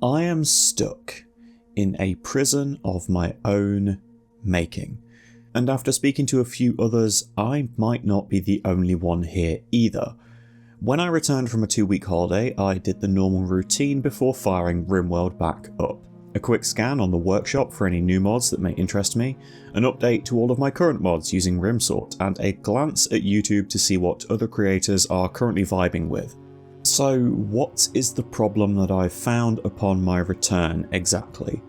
I am stuck in a prison of my own making. And after speaking to a few others, I might not be the only one here either. When I returned from a 2-week holiday, I did the normal routine before firing Rimworld back up. A quick scan on the workshop for any new mods that may interest me, an update to all of my current mods using Rimsort, and a glance at YouTube to see what other creators are currently vibing with. So what is the problem that I've found upon my return exactly?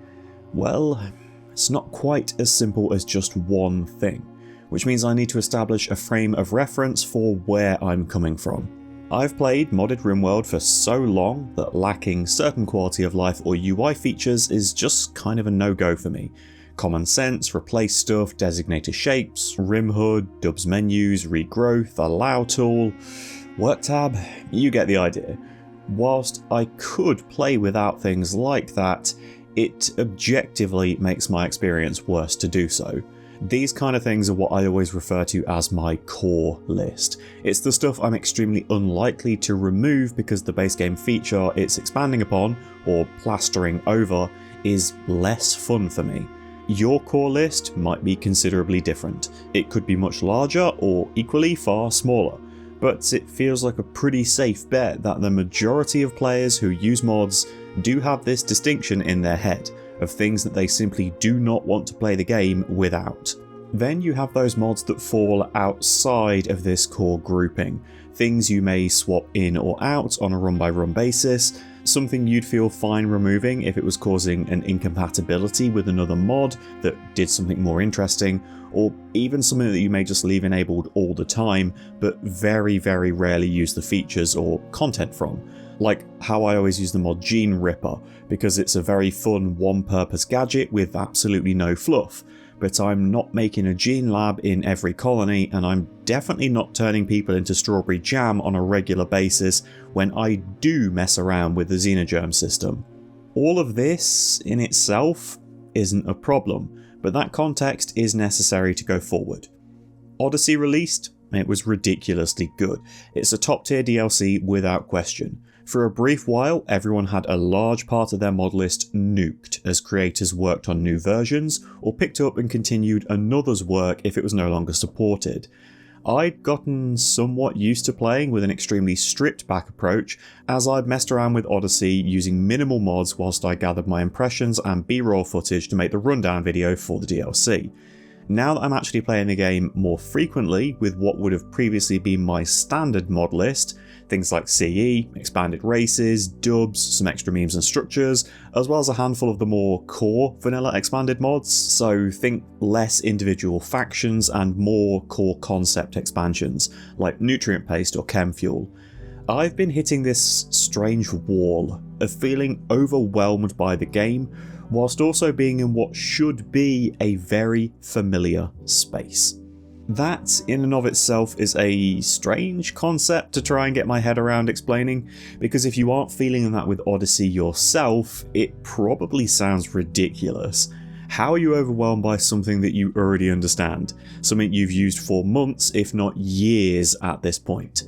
Well, it's not quite as simple as just one thing, which means I need to establish a frame of reference for where I'm coming from. I've played modded Rimworld for so long that lacking certain quality of life or UI features is just kind of a no-go for me. Common sense, replace stuff, designated shapes, rim hood, dubs menus, regrowth, allow tool, work tab, you get the idea. Whilst I could play without things like that, it objectively makes my experience worse to do so. These kind of things are what I always refer to as my core list. It's the stuff I'm extremely unlikely to remove because the base game feature it's expanding upon, or plastering over, is less fun for me. Your core list might be considerably different. It could be much larger or equally far smaller. But it feels like a pretty safe bet that the majority of players who use mods do have this distinction in their head of things that they simply do not want to play the game without. Then you have those mods that fall outside of this core grouping, things you may swap in or out on a run-by-run basis, something you'd feel fine removing if it was causing an incompatibility with another mod that did something more interesting, or even something that you may just leave enabled all the time, but very, very rarely use the features or content from. Like how I always use the mod Gene Ripper, because it's a very fun one-purpose gadget with absolutely no fluff. But I'm not making a gene lab in every colony, and I'm definitely not turning people into strawberry jam on a regular basis when I do mess around with the Xenogerm system. All of this in itself isn't a problem, but that context is necessary to go forward. Odyssey released, it was ridiculously good. It's a top tier DLC without question. For a brief while, everyone had a large part of their mod list nuked as creators worked on new versions, or picked up and continued another's work if it was no longer supported. I'd gotten somewhat used to playing with an extremely stripped back approach, as I'd messed around with Odyssey using minimal mods whilst I gathered my impressions and B-roll footage to make the rundown video for the DLC. Now that I'm actually playing the game more frequently with what would have previously been my standard mod list, things like CE, expanded races, dubs, some extra memes and structures, as well as a handful of the more core vanilla expanded mods, so think less individual factions and more core concept expansions, like Nutrient Paste or Chem Fuel. I've been hitting this strange wall of feeling overwhelmed by the game, whilst also being in what should be a very familiar space. That, in and of itself, is a strange concept to try and get my head around explaining, because if you aren't feeling that with Odyssey yourself, it probably sounds ridiculous. How are you overwhelmed by something that you already understand? Something you've used for months, if not years at this point?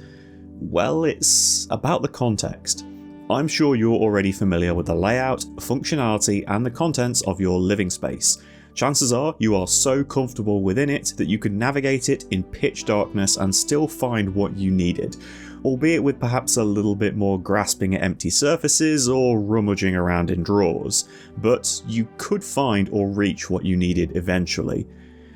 Well, it's about the context. I'm sure you're already familiar with the layout, functionality, and the contents of your living space. Chances are you are so comfortable within it that you could navigate it in pitch darkness and still find what you needed, albeit with perhaps a little bit more grasping at empty surfaces or rummaging around in drawers, but you could find or reach what you needed eventually.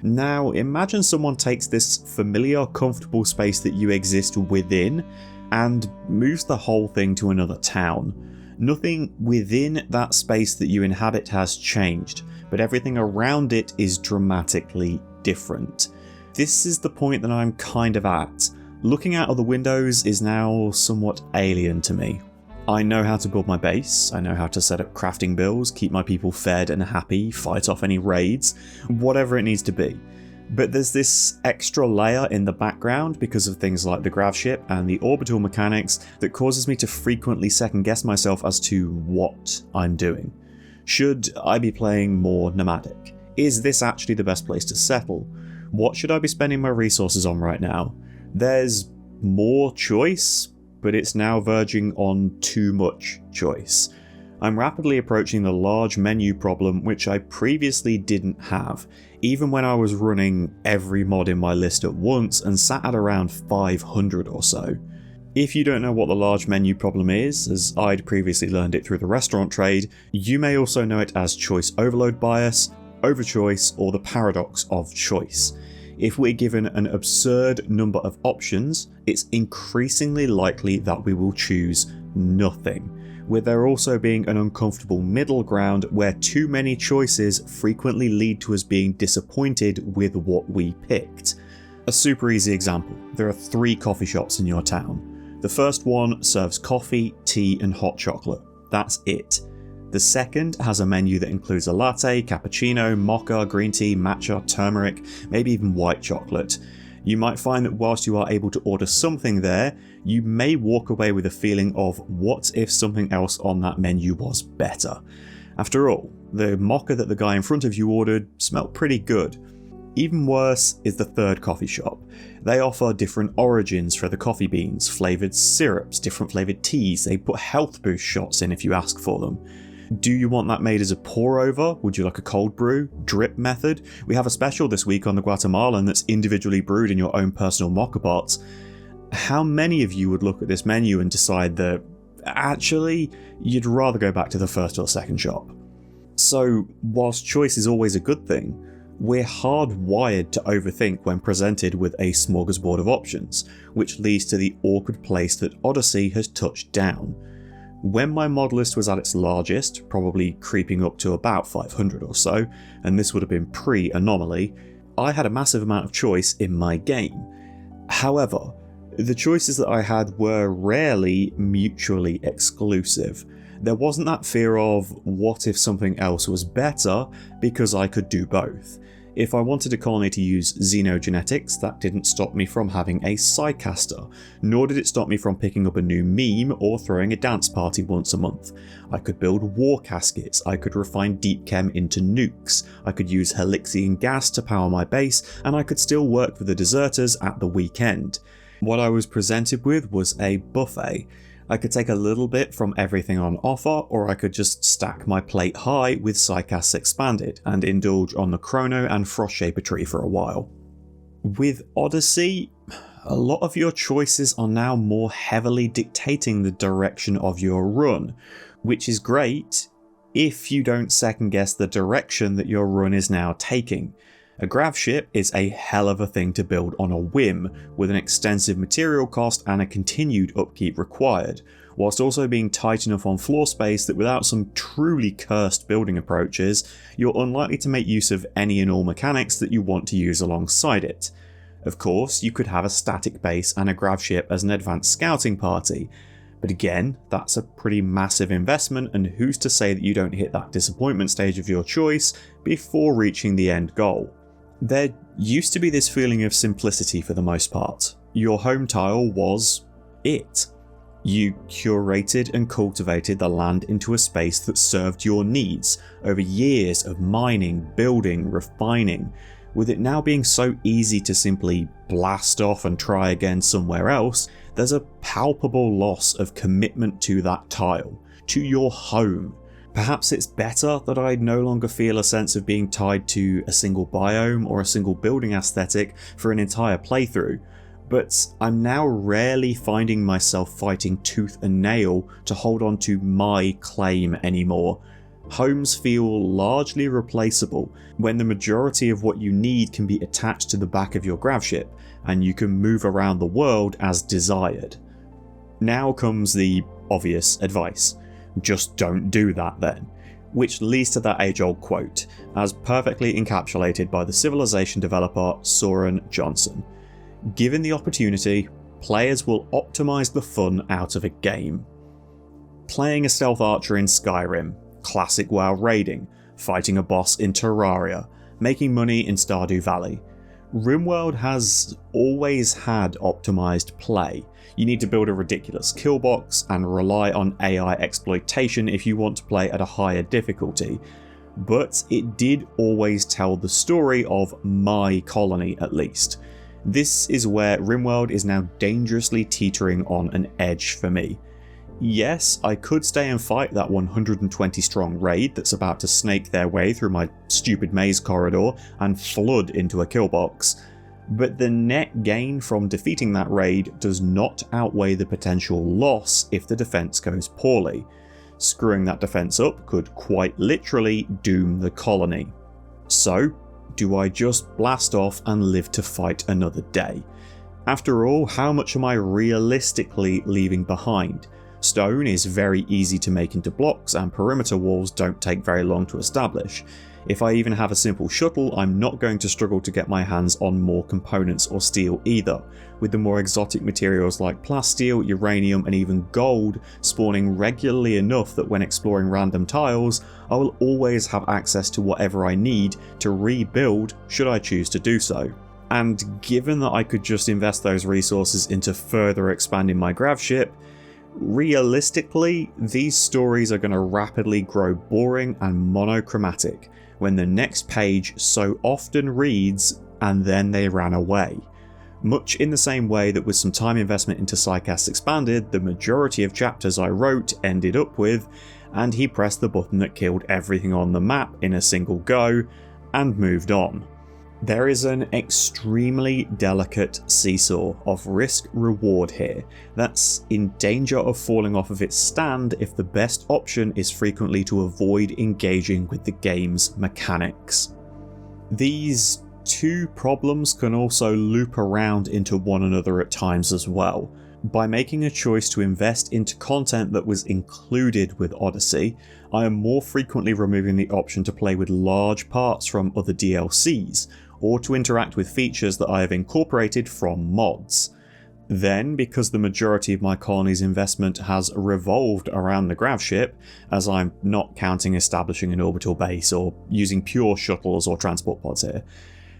Now imagine someone takes this familiar, comfortable space that you exist within and moves the whole thing to another town. Nothing within that space that you inhabit has changed, but everything around it is dramatically different. This is the point that I'm kind of at. Looking out of the windows is now somewhat alien to me. I know how to build my base, I know how to set up crafting builds, keep my people fed and happy, fight off any raids, whatever it needs to be. But there's this extra layer in the background because of things like the grav ship and the orbital mechanics that causes me to frequently second guess myself as to what I'm doing. Should I be playing more nomadic? Is this actually the best place to settle? What should I be spending my resources on right now? There's more choice, but it's now verging on too much choice. I'm rapidly approaching the large menu problem which I previously didn't have, even when I was running every mod in my list at once and sat at around 500 or so. If you don't know what the large menu problem is, as I'd previously learned it through the restaurant trade, you may also know it as choice overload bias, overchoice, or the paradox of choice. If we're given an absurd number of options, it's increasingly likely that we will choose nothing, with there also being an uncomfortable middle ground where too many choices frequently lead to us being disappointed with what we picked. A super easy example, there are 3 coffee shops in your town. The first one serves coffee, tea and hot chocolate. That's it. The second has a menu that includes a latte, cappuccino, mocha, green tea, matcha, turmeric, maybe even white chocolate. You might find that whilst you are able to order something there, you may walk away with a feeling of what if something else on that menu was better. After all, the mocha that the guy in front of you ordered smelled pretty good. Even worse is the third coffee shop. They offer different origins for the coffee beans, flavoured syrups, different flavoured teas, they put health boost shots in if you ask for them. Do you want that made as a pour over? Would you like a cold brew? Drip method? We have a special this week on the Guatemalan that's individually brewed in your own personal mocha pots. How many of you would look at this menu and decide that, actually, you'd rather go back to the first or second shop? So, whilst choice is always a good thing, we're hardwired to overthink when presented with a smorgasbord of options, which leads to the awkward place that Odyssey has touched down. When my mod list was at its largest, probably creeping up to about 500 or so, and this would have been pre-anomaly, I had a massive amount of choice in my game. However, the choices that I had were rarely mutually exclusive. There wasn't that fear of what if something else was better, because I could do both. If I wanted a colony to use xenogenetics, that didn't stop me from having a psycaster, nor did it stop me from picking up a new meme or throwing a dance party once a month. I could build war caskets, I could refine deep chem into nukes, I could use Helixian gas to power my base, and I could still work for the deserters at the weekend. What I was presented with was a buffet. I could take a little bit from everything on offer, or I could just stack my plate high with Psycasts expanded and indulge on the Chrono and Frostshaper tree for a while. With Odyssey, a lot of your choices are now more heavily dictating the direction of your run, which is great if you don't second guess the direction that your run is now taking. A grav ship is a hell of a thing to build on a whim, with an extensive material cost and a continued upkeep required, whilst also being tight enough on floor space that without some truly cursed building approaches, you're unlikely to make use of any and all mechanics that you want to use alongside it. Of course, you could have a static base and a grav ship as an advanced scouting party, but again, that's a pretty massive investment, and who's to say that you don't hit that disappointment stage of your choice before reaching the end goal? There used to be this feeling of simplicity for the most part. Your home tile was it. You curated and cultivated the land into a space that served your needs over years of mining, building, refining, with it now being so easy to simply blast off and try again somewhere else. There's a palpable loss of commitment to that tile, to your home. Perhaps it's better that I no longer feel a sense of being tied to a single biome or a single building aesthetic for an entire playthrough, but I'm now rarely finding myself fighting tooth and nail to hold on to my claim anymore. Homes feel largely replaceable when the majority of what you need can be attached to the back of your grav ship, and you can move around the world as desired. Now comes the obvious advice. Just don't do that then. Which leads to that age-old quote, as perfectly encapsulated by the Civilization developer Soren Johnson. Given the opportunity, players will optimise the fun out of a game. Playing a stealth archer in Skyrim, classic WoW raiding, fighting a boss in Terraria, making money in Stardew Valley. Rimworld has always had optimised play. You need to build a ridiculous kill box and rely on AI exploitation if you want to play at a higher difficulty, but it did always tell the story of my colony at least. This is where Rimworld is now dangerously teetering on an edge for me. Yes, I could stay and fight that 120 strong raid that's about to snake their way through my stupid maze corridor and flood into a kill box, but the net gain from defeating that raid does not outweigh the potential loss if the defense goes poorly. Screwing that defense up could quite literally doom the colony. So, do I just blast off and live to fight another day? After all, how much am I realistically leaving behind? Stone is very easy to make into blocks and perimeter walls don't take very long to establish. If I even have a simple shuttle, I'm not going to struggle to get my hands on more components or steel either, with the more exotic materials like plasteel, uranium and even gold spawning regularly enough that when exploring random tiles, I will always have access to whatever I need to rebuild should I choose to do so. And given that I could just invest those resources into further expanding my grav ship, realistically, these stories are going to rapidly grow boring and monochromatic when the next page so often reads, "and then they ran away." Much in the same way that with some time investment into Psycast Expanded, the majority of chapters I wrote ended up with, "and he pressed the button that killed everything on the map in a single go," and moved on. There is an extremely delicate seesaw of risk-reward here that's in danger of falling off of its stand if the best option is frequently to avoid engaging with the game's mechanics. These two problems can also loop around into one another at times as well. By making a choice to invest into content that was included with Odyssey, I am more frequently removing the option to play with large parts from other DLCs, or to interact with features that I have incorporated from mods. Then, because the majority of my colony's investment has revolved around the grav ship, as I'm not counting establishing an orbital base or using pure shuttles or transport pods here,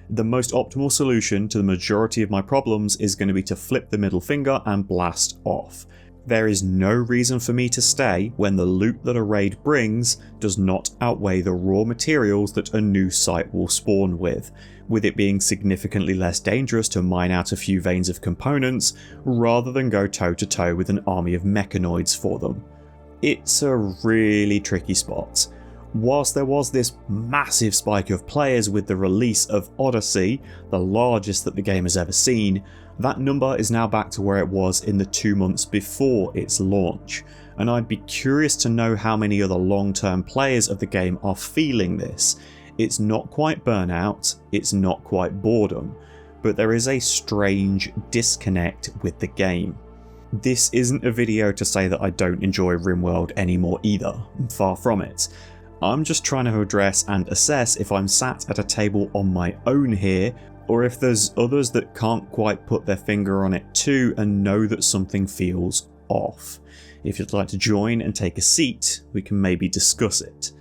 the most optimal solution to the majority of my problems is going to be to flip the middle finger and blast off. There is no reason for me to stay when the loot that a raid brings does not outweigh the raw materials that a new site will spawn with it being significantly less dangerous to mine out a few veins of components rather than go toe to toe with an army of mechanoids for them. It's a really tricky spot. Whilst there was this massive spike of players with the release of Odyssey, the largest that the game has ever seen, that number is now back to where it was in the 2 months before its launch, and I'd be curious to know how many other long-term players of the game are feeling this. It's not quite burnout, it's not quite boredom, but there is a strange disconnect with the game. This isn't a video to say that I don't enjoy Rimworld anymore either, far from it. I'm just trying to address and assess if I'm sat at a table on my own here, or if there's others that can't quite put their finger on it too and know that something feels off. If you'd like to join and take a seat, we can maybe discuss it.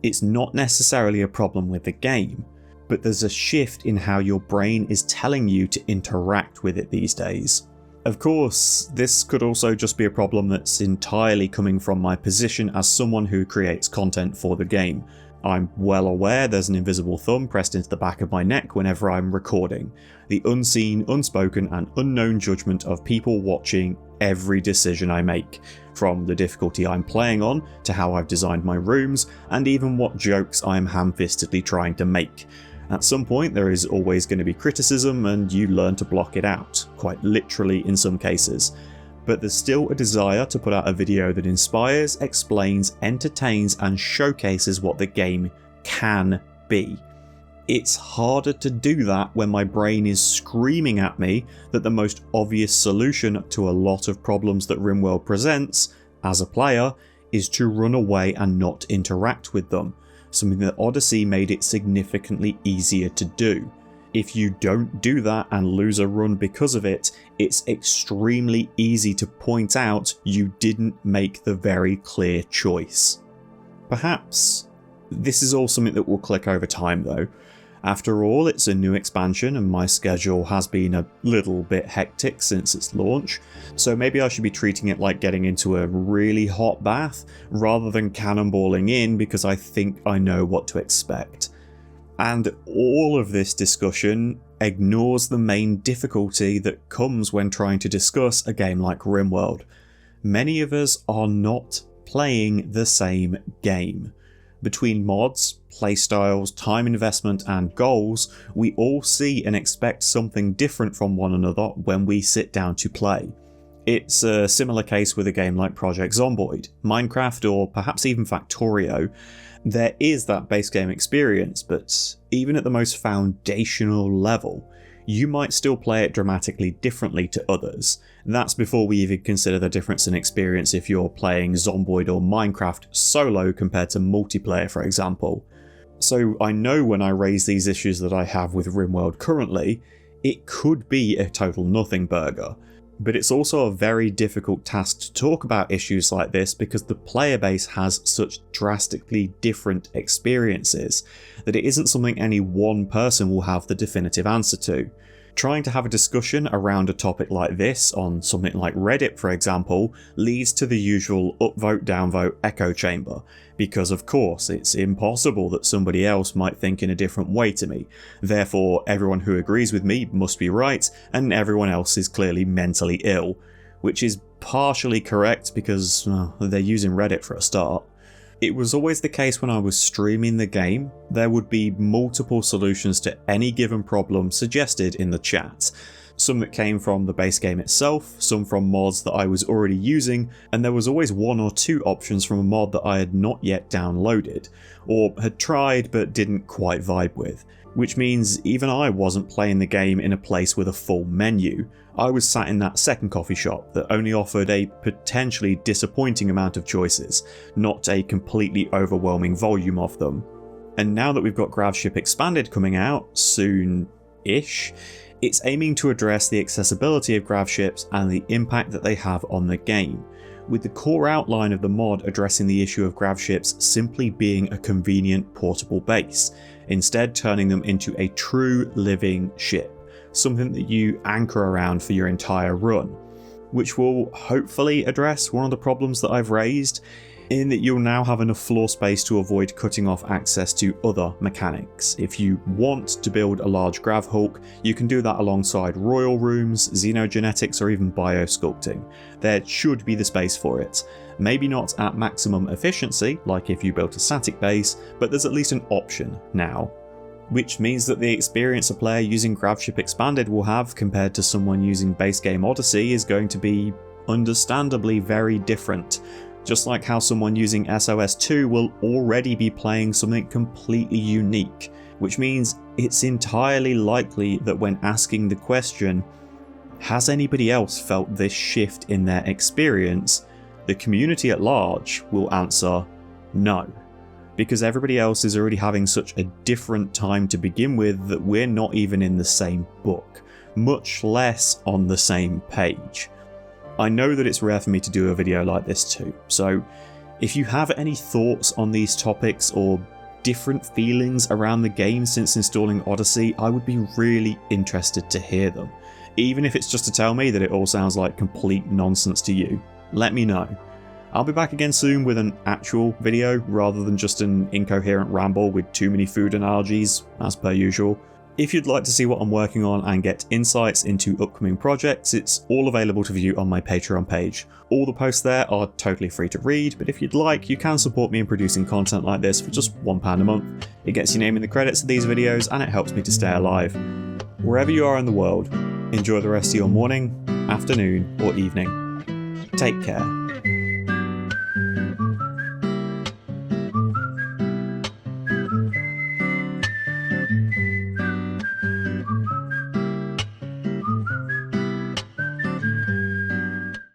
It's not necessarily a problem with the game, but there's a shift in how your brain is telling you to interact with it these days. Of course, this could also just be a problem that's entirely coming from my position as someone who creates content for the game. I'm well aware there's an invisible thumb pressed into the back of my neck whenever I'm recording. The unseen, unspoken and unknown judgment of people watching every decision I make, from the difficulty I'm playing on to how I've designed my rooms and even what jokes I'm ham-fistedly trying to make. At some point there is always going to be criticism and you learn to block it out, quite literally in some cases. But there's still a desire to put out a video that inspires, explains, entertains and showcases what the game can be. It's harder to do that when my brain is screaming at me that the most obvious solution to a lot of problems that Rimworld presents, as a player, is to run away and not interact with them, something that Odyssey made it significantly easier to do. If you don't do that and lose a run because of it, it's extremely easy to point out you didn't make the very clear choice. Perhaps this is all something that will click over time though. After all, it's a new expansion and my schedule has been a little bit hectic since its launch, so maybe I should be treating it like getting into a really hot bath rather than cannonballing in because I think I know what to expect. And all of this discussion ignores the main difficulty that comes when trying to discuss a game like Rimworld. many of us are not playing the same game. Between mods, playstyles, time investment and goals, we all see and expect something different from one another when we sit down to play. It's a similar case with a game like Project Zomboid, Minecraft, or perhaps even Factorio. There is that base game experience, but even at the most foundational level, you might still play it dramatically differently to others. That's before we even consider the difference in experience if you're playing Zomboid or Minecraft solo compared to multiplayer, for example. So I know when I raise these issues that I have with Rimworld currently, it could be a total nothing burger. But it's also a very difficult task to talk about issues like this because the player base has such drastically different experiences that it isn't something any one person will have the definitive answer to. Trying to have a discussion around a topic like this on something like Reddit, for example, leads to the usual upvote downvote echo chamber, because of course it's impossible that somebody else might think in a different way to me. Therefore, everyone who agrees with me must be right, and everyone else is clearly mentally ill, which is partially correct because they're using Reddit for a start. It was always the case when I was streaming the game, there would be multiple solutions to any given problem suggested in the chat. Some that came from the base game itself, some from mods that I was already using, and there was always one or two options from a mod that I had not yet downloaded, or had tried but didn't quite vibe with. Which means even I wasn't playing the game in a place with a full menu. I was sat in that second coffee shop that only offered a potentially disappointing amount of choices, not a completely overwhelming volume of them. And now that we've got GravShip Expanded coming out, soon-ish, it's aiming to address the accessibility of GravShips and the impact that they have on the game, with the core outline of the mod addressing the issue of GravShips simply being a convenient portable base, instead turning them into a true living ship, something that you anchor around for your entire run, which will hopefully address one of the problems that I've raised, in that you'll now have enough floor space to avoid cutting off access to other mechanics. If you want to build a large grav hulk, you can do that alongside royal rooms, xenogenetics, or even biosculpting. There should be the space for it. Maybe not at maximum efficiency, like if you built a static base, but there's at least an option now. Which means that the experience a player using GravShip Expanded will have compared to someone using base game Odyssey is going to be understandably very different. Just like how someone using SOS2 will already be playing something completely unique, which means it's entirely likely that when asking the question, has anybody else felt this shift in their experience, the community at large will answer no, because everybody else is already having such a different time to begin with that we're not even in the same book, much less on the same page. I know that it's rare for me to do a video like this too, so if you have any thoughts on these topics or different feelings around the game since installing Odyssey, I would be really interested to hear them. Even if it's just to tell me that it all sounds like complete nonsense to you, let me know. I'll be back again soon with an actual video rather than just an incoherent ramble with too many food analogies, as per usual. If you'd like to see what I'm working on and get insights into upcoming projects, it's all available to view on my Patreon page. All the posts there are totally free to read, but if you'd like, you can support me in producing content like this for just £1 a month. It gets your name in the credits of these videos and it helps me to stay alive. Wherever you are in the world, enjoy the rest of your morning, afternoon, or evening. Take care.